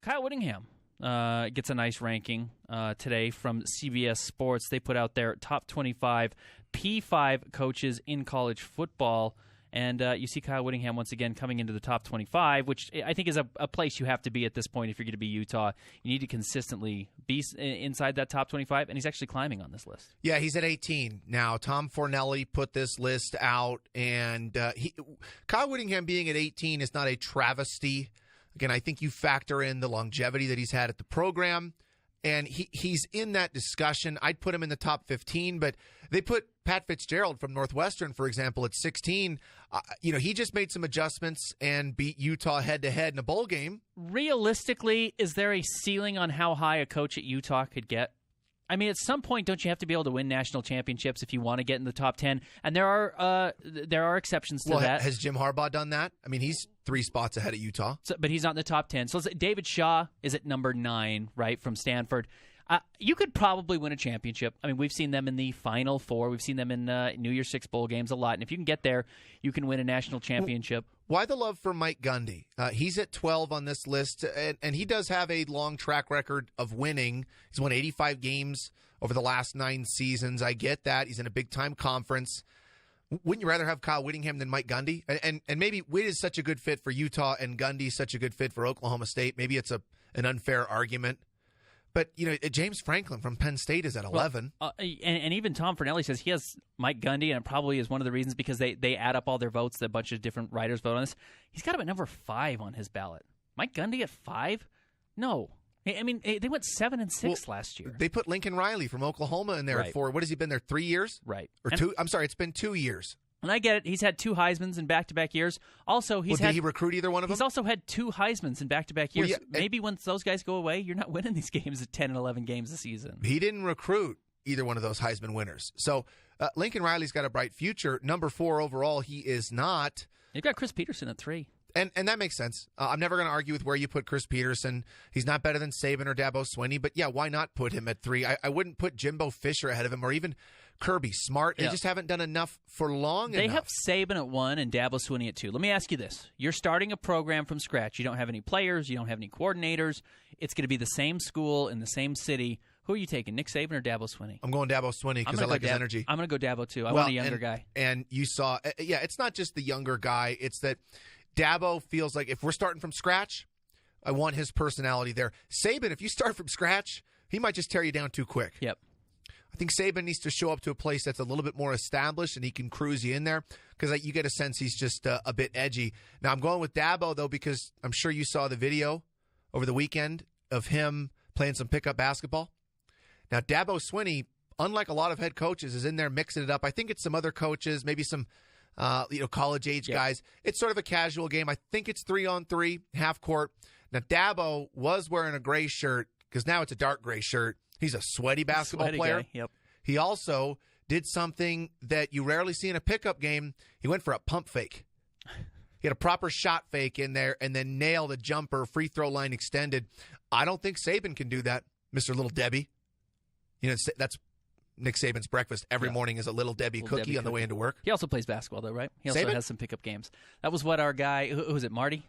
Kyle Whittingham gets a nice ranking today from CBS Sports. They put out their top 25 P5 coaches in college football. And you see Kyle Whittingham once again coming into the top 25, which I think is a place you have to be at this point if you're going to be Utah. You need to consistently be inside that top 25, and he's actually climbing on this list. Yeah, he's at 18 now. Tom Fornelli put this list out, and Kyle Whittingham being at 18 is not a travesty. Again, I think you factor in the longevity that he's had at the program, and he's in that discussion. I'd put him in the top 15, but they put Pat Fitzgerald from Northwestern, for example, at 16. He just made some adjustments and beat Utah head-to-head in a bowl game. Realistically, is there a ceiling on how high a coach at Utah could get? I mean, at some point, don't you have to be able to win national championships if you want to get in the top 10? And there are exceptions to that. Has Jim Harbaugh done that? I mean, he's 3 spots ahead of Utah. But he's not in the top 10. So David Shaw is at number 9, right, from Stanford. You could probably win a championship. I mean, we've seen them in the Final Four. We've seen them in New Year's Six bowl games a lot. And if you can get there, you can win a national championship. Why the love for Mike Gundy? He's at 12 on this list, and he does have a long track record of winning. He's won 85 games over the last 9 seasons. I get that. He's in a big-time conference. Wouldn't you rather have Kyle Whittingham than Mike Gundy? And maybe Whitt is such a good fit for Utah and Gundy is such a good fit for Oklahoma State. Maybe it's an unfair argument. But, James Franklin from Penn State is at 11. And even Tom Fornelli says he has Mike Gundy, and it probably is one of the reasons because they add up all their votes. A bunch of different writers vote on this. He's got him at number 5 on his ballot. Mike Gundy at 5? No. I mean, they went 7-6 last year. They put Lincoln Riley from Oklahoma in there for, what has he been there, 3 years? Right. Or 2? I'm sorry, it's been 2 years. And I get it. He's had 2 Heismans in back-to-back years. Also, did he recruit either one of them? He's also had 2 Heismans in back-to-back years. Maybe once those guys go away, you're not winning these games at 10 and 11 games a season. He didn't recruit either one of those Heisman winners. So Lincoln Riley's got a bright future. Number 4 overall, he is not. You've got Chris Peterson at 3. And that makes sense. I'm never going to argue with where you put Chris Peterson. He's not better than Saban or Dabo Swinney, but yeah, why not put him at 3? I wouldn't put Jimbo Fisher ahead of him or even Kirby Smart. They just haven't done enough for long enough. They have Saban at 1 and Dabo Swinney at 2. Let me ask you this. You're starting a program from scratch. You don't have any players. You don't have any coordinators. It's going to be the same school in the same city. Who are you taking, Nick Saban or Dabo Swinney? I'm going Dabo Swinney because I like his energy. I'm going to go Dabo, too. I want a younger guy. And you saw, it's not just the younger guy. It's that Dabo feels like if we're starting from scratch, I want his personality there. Saban, if you start from scratch, he might just tear you down too quick. Yep. I think Saban needs to show up to a place that's a little bit more established and he can cruise you in there because you get a sense he's just a bit edgy. Now, I'm going with Dabo, though, because I'm sure you saw the video over the weekend of him playing some pickup basketball. Now, Dabo Swinney, unlike a lot of head coaches, is in there mixing it up. I think it's some other coaches, maybe some college-age guys. It's sort of a casual game. I think it's 3-on-3, half court. Now, Dabo was wearing a gray shirt because now it's a dark gray shirt. He's a sweaty basketball player. Guy. Yep. He also did something that you rarely see in a pickup game. He went for a pump fake. He had a proper shot fake in there and then nailed a jumper, free throw line extended. I don't think Saban can do that, Mr. Little Debbie. That's Nick Saban's breakfast every morning is a Little Debbie cookie on the way into work. He also plays basketball, though, right? He also has some pickup games. That was what our guy, who was it, Marty?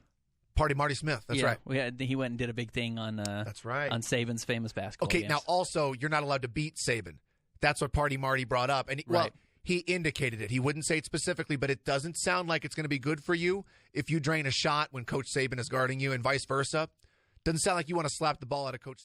Marty Smith. That's right. He went and did a big thing on that's right. on Saban's famous basketball games. Now also, you're not allowed to beat Saban. That's what Party Marty brought up. And he indicated it. He wouldn't say it specifically, but it doesn't sound like it's going to be good for you if you drain a shot when Coach Saban is guarding you and vice versa. Doesn't sound like you want to slap the ball out of Coach